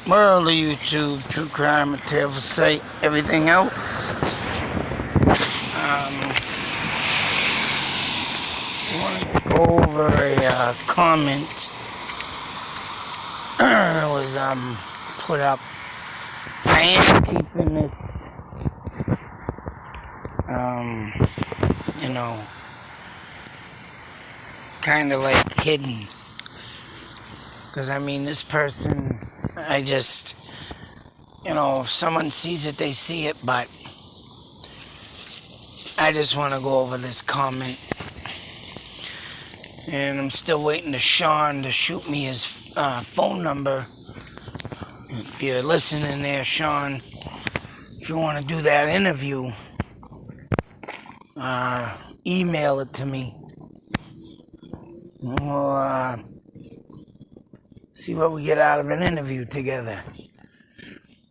Well, the YouTube, true crime, a tale for sight, everything else. I want to go over a comment that was put up. I am keeping this, kind of like hidden. Because this person, if someone sees it, they see it, but I just want to go over this comment. And I'm still waiting to Sean to shoot me his phone number. If you're listening there, Sean, if you want to do that interview, email it to me. We'll see what we get out of an interview together.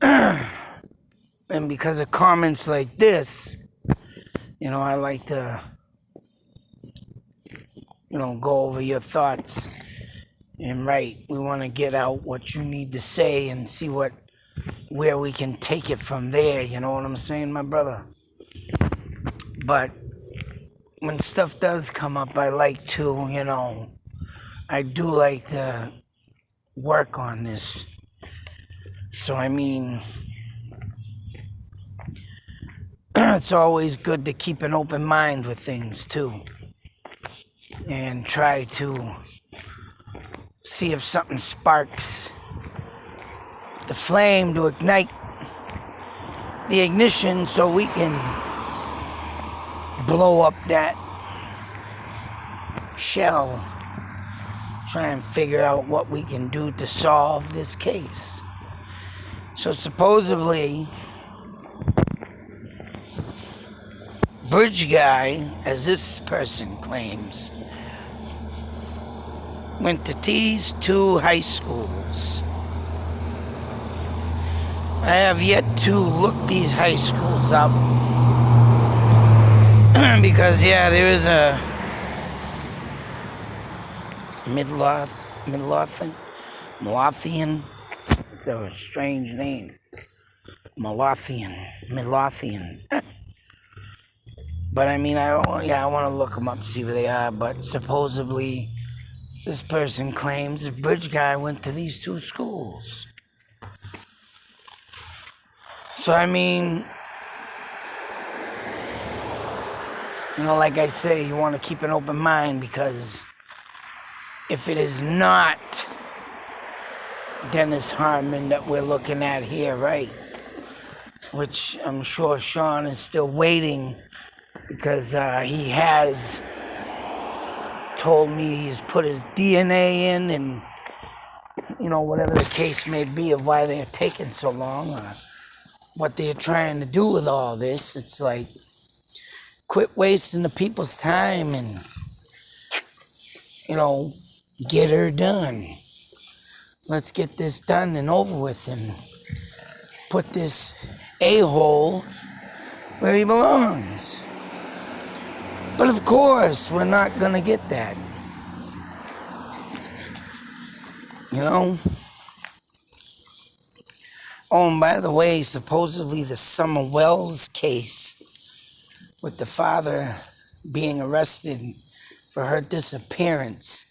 And because of comments like this, I like to, go over your thoughts and write. We want to get out what you need to say and see where we can take it from there. You know what I'm saying, my brother? But when stuff does come up, I like to, I do like to work on this. So, it's always good to keep an open mind with things, too. And try to see if something sparks the flame to ignite the ignition so we can blow up that shell. Try and figure out what we can do to solve this case. So supposedly, Bridge Guy, as this person claims, went to these two high schools. I have yet to look these high schools up because there is a Midlothian. It's a strange name. Midlothian. But I want to look them up to see where they are. But supposedly, this person claims the Bridge Guy went to these two schools. So like I say, you want to keep an open mind, because if it is not Dennis Harmon that we're looking at here, right? Which I'm sure Sean is still waiting, because he has told me he's put his DNA in, and whatever the case may be of why they're taking so long, or what they're trying to do with all this. It's like, quit wasting the people's time and get her done. Let's get this done and over with, and put this a-hole where he belongs. But of course, we're not going to get that. Oh, and by the way, supposedly the Summer Wells case with the father being arrested for her disappearance.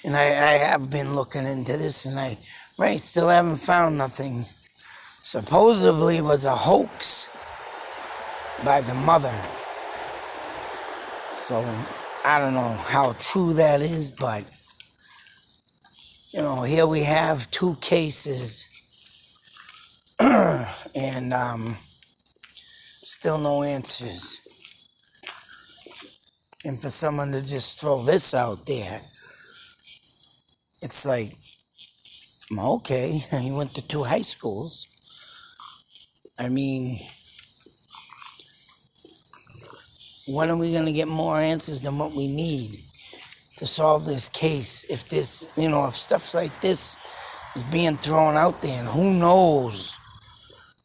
And I have been looking into this, and still haven't found nothing. Supposedly was a hoax by the mother. So, I don't know how true that is, but, here we have two cases, and still no answers. And for someone to just throw this out there, it's like, okay, he went to two high schools. When are we going to get more answers than what we need to solve this case? If this, if stuff like this is being thrown out there, and who knows,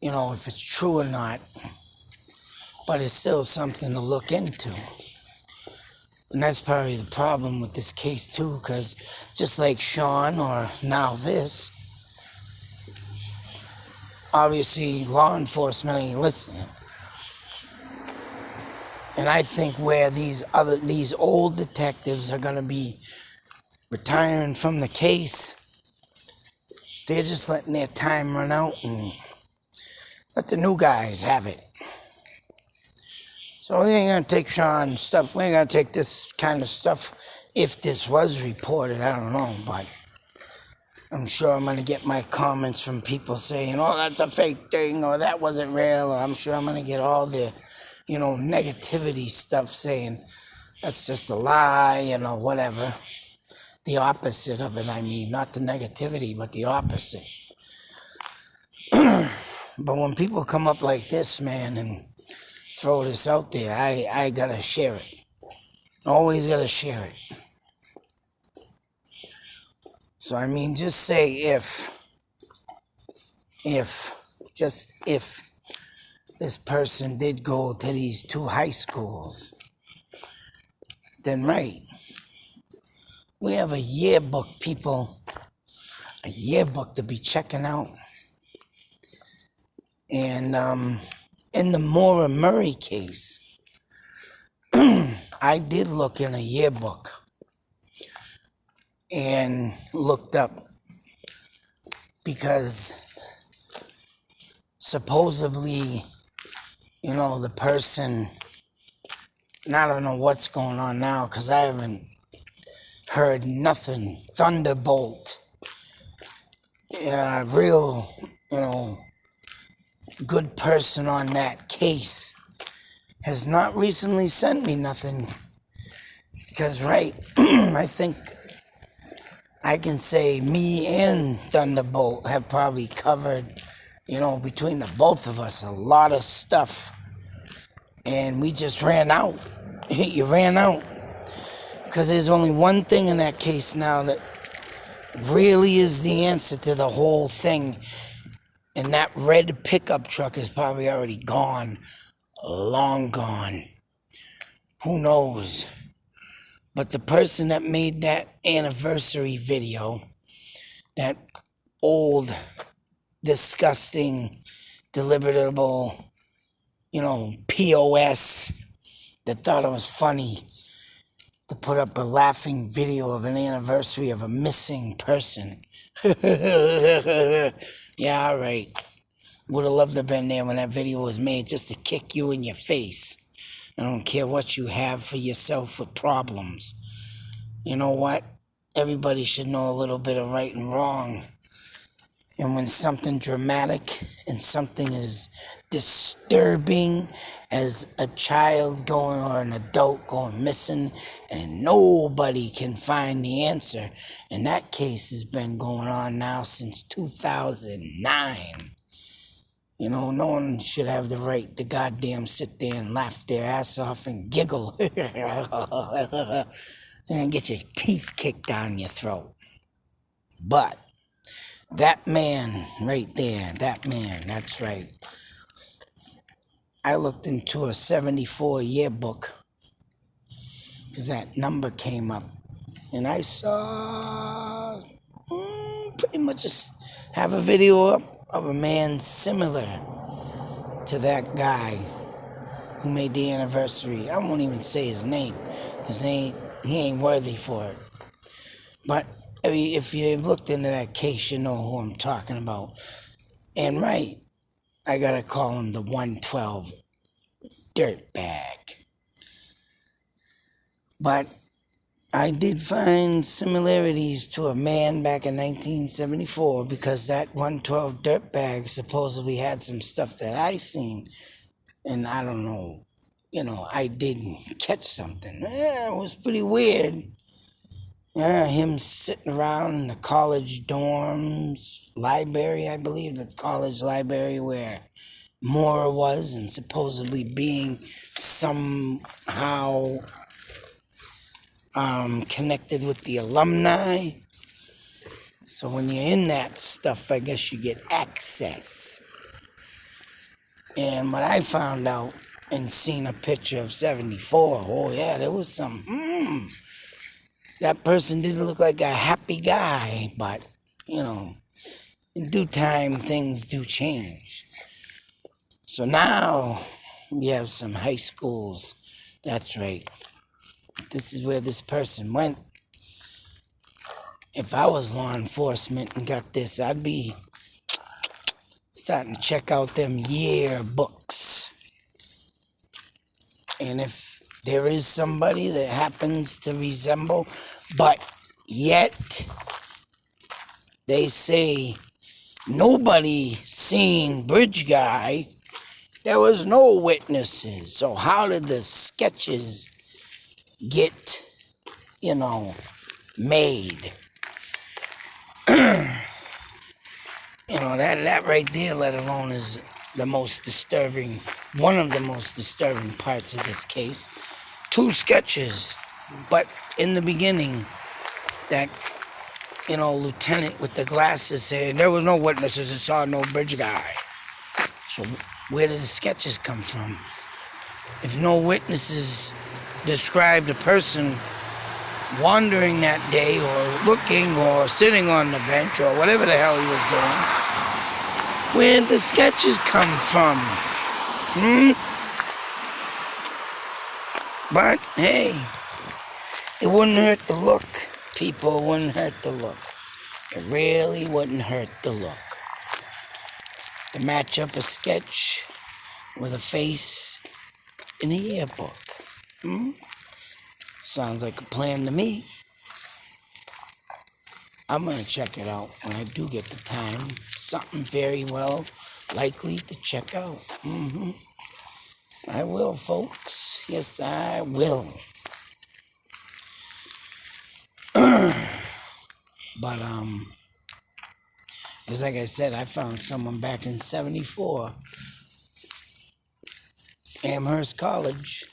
if it's true or not, but it's still something to look into. And that's probably the problem with this case too, because just like Sean, or now this, obviously law enforcement ain't listening. And I think where these old detectives are going to be retiring from the case, they're just letting their time run out and let the new guys have it. So we ain't going to take Sean's stuff. We ain't going to take this kind of stuff if this was reported. I don't know, but I'm sure I'm going to get my comments from people saying, oh, that's a fake thing, or that wasn't real, or I'm sure I'm going to get all the, negativity stuff saying that's just a lie, whatever. The opposite of it, I mean, not the negativity, but the opposite. But when people come up like this, man, and throw this out there, I gotta share it. Always gotta share it. So, I mean, just say just if this person did go to these 2 high schools, then right, we have a yearbook, people, a yearbook to be checking out. And in the Maura Murray case, I did look in a yearbook and looked up, because supposedly, the person, and I don't know what's going on now because I haven't heard nothing. Thunderbolt, real, good person on that case, has not recently sent me nothing. Because, right, I think I can say me and Thunderbolt have probably covered, between the both of us, a lot of stuff. And we just ran out. You ran out. Because there's only one thing in that case now that really is the answer to the whole thing. And that red pickup truck is probably already gone. Long gone. Who knows? But the person that made that anniversary video, that old, disgusting, deliverable, POS, that thought it was funny to put up a laughing video of an anniversary of a missing person. Yeah, alright. Would have loved to have been there when that video was made just to kick you in your face. I don't care what you have for yourself with problems. You know what? Everybody should know a little bit of right and wrong. And when something dramatic and something as disturbing as a child going or an adult going missing and nobody can find the answer, and that case has been going on now since 2009. No one should have the right to goddamn sit there and laugh their ass off and giggle and get your teeth kicked down your throat. But that man right there, that's right. I looked into a 74 yearbook because that number came up. And I saw pretty much just have a video up of a man similar to that guy who made the anniversary. I won't even say his name because he ain't worthy for it. But if you've looked into that case, you know who I'm talking about. And right, I gotta call him the 112 dirtbag. But I did find similarities to a man back in 1974 because that 112 dirtbag supposedly had some stuff that I seen. And I don't know, I didn't catch something. It was pretty weird. Him sitting around in the college dorms, library, I believe, the college library where Maura was, and supposedly being somehow connected with the alumni. So when you're in that stuff, I guess you get access. And what I found out and seen a picture of 74, oh yeah, there was some, that person didn't look like a happy guy, but, in due time, things do change. So now we have some high schools. That's right. This is where this person went. If I was law enforcement and got this, I'd be starting to check out them yearbooks. And if there is somebody that happens to resemble, but yet they say nobody seen Bridge Guy, there was no witnesses. So how did the sketches get, made? That right there, let alone, is the most disturbing, one of the most disturbing parts of this case. 2 sketches, but in the beginning, that, lieutenant with the glasses said there was no witnesses and saw no Bridge Guy. So where did the sketches come from? If no witnesses described a person wandering that day or looking or sitting on the bench or whatever the hell he was doing, where'd the sketches come from? But hey, it wouldn't hurt to look, people. It wouldn't hurt to look. It really wouldn't hurt to look. To match up a sketch with a face in a yearbook. Sounds like a plan to me. I'm going to check it out when I do get the time. Something very well likely to check out. I will, folks. Yes, I will. But, just like I said, I found someone back in 74, Amherst College.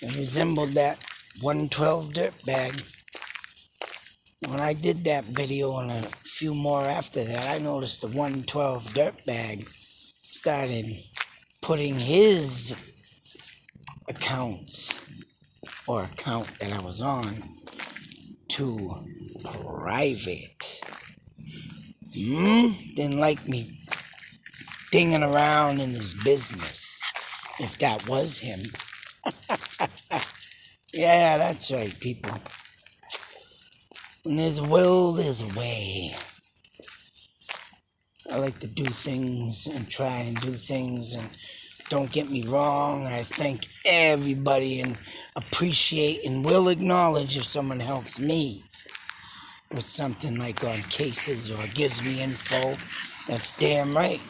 It resembled that 112 dirtbag. When I did that video and a few more after that, I noticed the 112 dirtbag started putting his accounts, or account that I was on, to private. Didn't like me dinging around in his business, if that was him. Yeah, that's right, people. When there's a will, there's a way. I like to do things and try and do things, and don't get me wrong, I thank everybody and appreciate and will acknowledge if someone helps me with something like on cases or gives me info. That's damn right.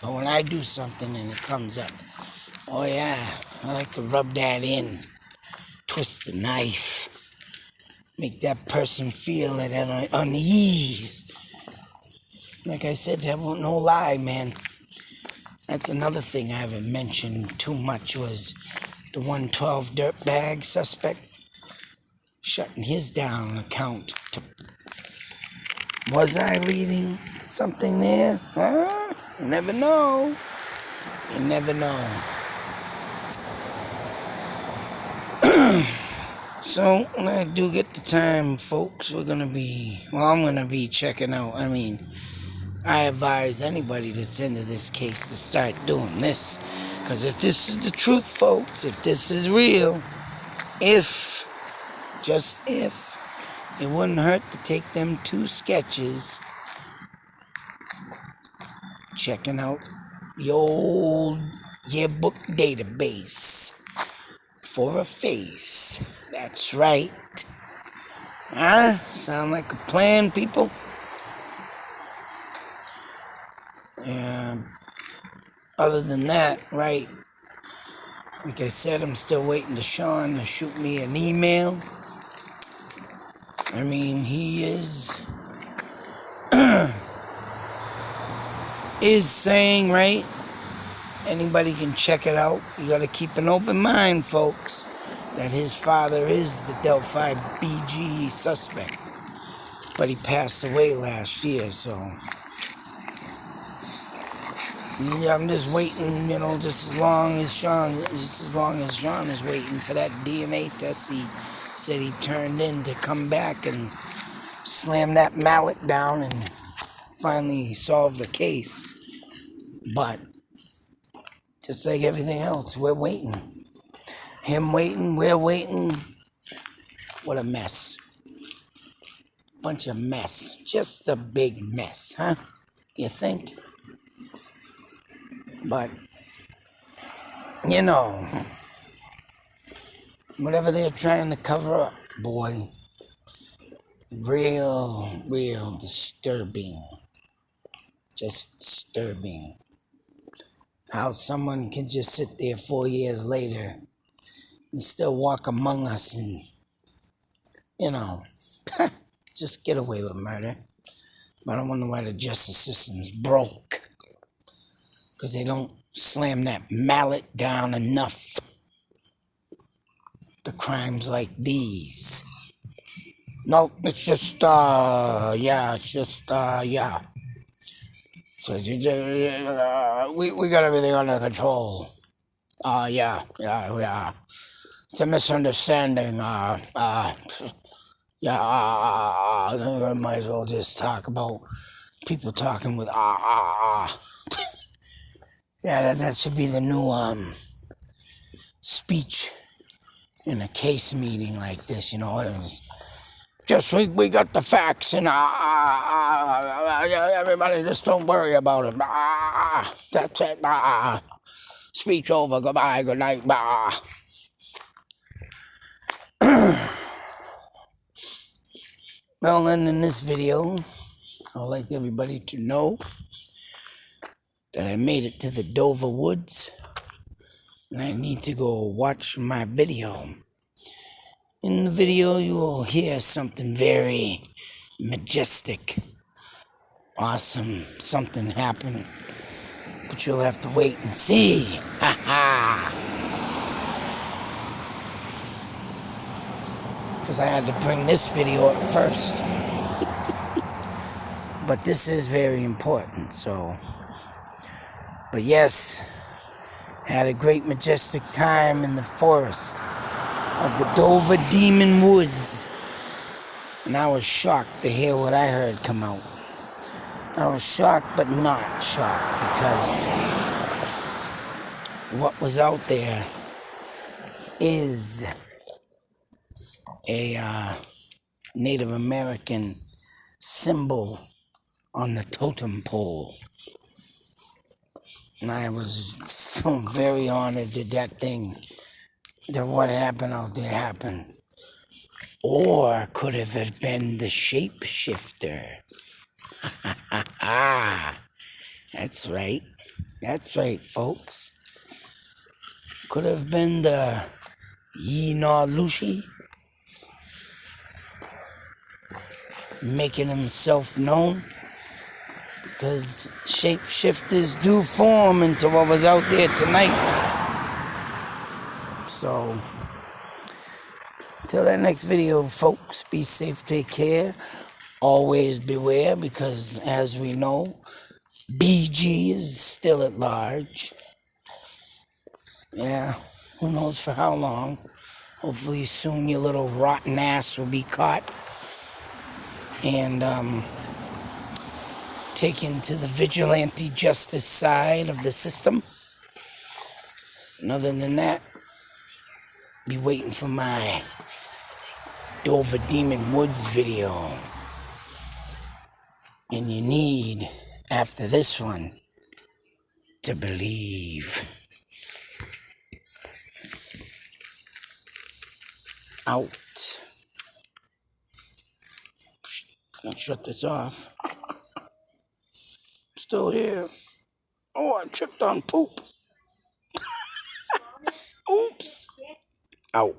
But when I do something and it comes up, oh yeah, I like to rub that in, twist the knife, make that person feel it at unease. Like I said, that won't no lie, man. That's another thing I haven't mentioned too much, was the 112 dirtbag suspect shutting his down account. Was I leading something there? Huh? You never know. You never know. So, when I do get the time, folks, I'm going to be checking out. I advise anybody that's into this case to start doing this. Because if this is the truth, folks, if this is real, just if, it wouldn't hurt to take them 2 sketches, checking out the old yearbook database for a face. That's right. Huh? Sound like a plan, people? Other than that, right, like I said, I'm still waiting to Sean to shoot me an email. He is saying, right, anybody can check it out. You got to keep an open mind, folks, that his father is the Delphi BG suspect. But he passed away last year, so yeah, I'm just waiting, just as long as Sean is waiting for that DNA test he said he turned in to come back and slam that mallet down and finally solve the case. But just like everything else, we're waiting. Him waiting, we're waiting. What a mess. Bunch of mess. Just a big mess, huh? You think? But, you know, whatever they're trying to cover up, boy, real disturbing. Just disturbing. How someone can just sit there 4 years later and still walk among us and, you know, just get away with murder. But I wonder why the justice system's broke. Because they don't slam that mallet down enough to crimes like these. No, it's just, yeah. So, we got everything under control. Yeah. It's a misunderstanding. Yeah, I might as well just talk about people talking with Yeah, that should be the new speech in a case meeting like this, you know. It was just we got the facts and everybody just don't worry about it. That's it. Speech over. Goodbye. Good night. Well, then in this video, I'd like everybody to know that I made it to the Dover Woods, and I need to go watch my video. In the video, you will hear something very majestic, awesome, something happened, but you'll have to wait and see. Ha ha! Because I had to bring this video up first. But this is very important, so. But yes, had a great majestic time in the forest of the Dover Demon Woods. And I was shocked to hear what I heard come out. I was shocked but not shocked, because what was out there is a Native American symbol on the totem pole. And I was very honored that what happened out there happened. Or could have been the shapeshifter. That's right. That's right, folks. Could have been the Yee-Naw Lushi, making himself known. Because shapeshifters do form into what was out there tonight. So, till that next video, folks, be safe, take care. Always beware, because as we know, BG is still at large. Yeah, who knows for how long. Hopefully soon your little rotten ass will be caught and taken to the vigilante justice side of the system. And other than that, be waiting for my Dover Demon Woods video. And you need, after this one, to believe. Out. Can't shut this off. Still here. Oh, I tripped on poop. Oops. Out.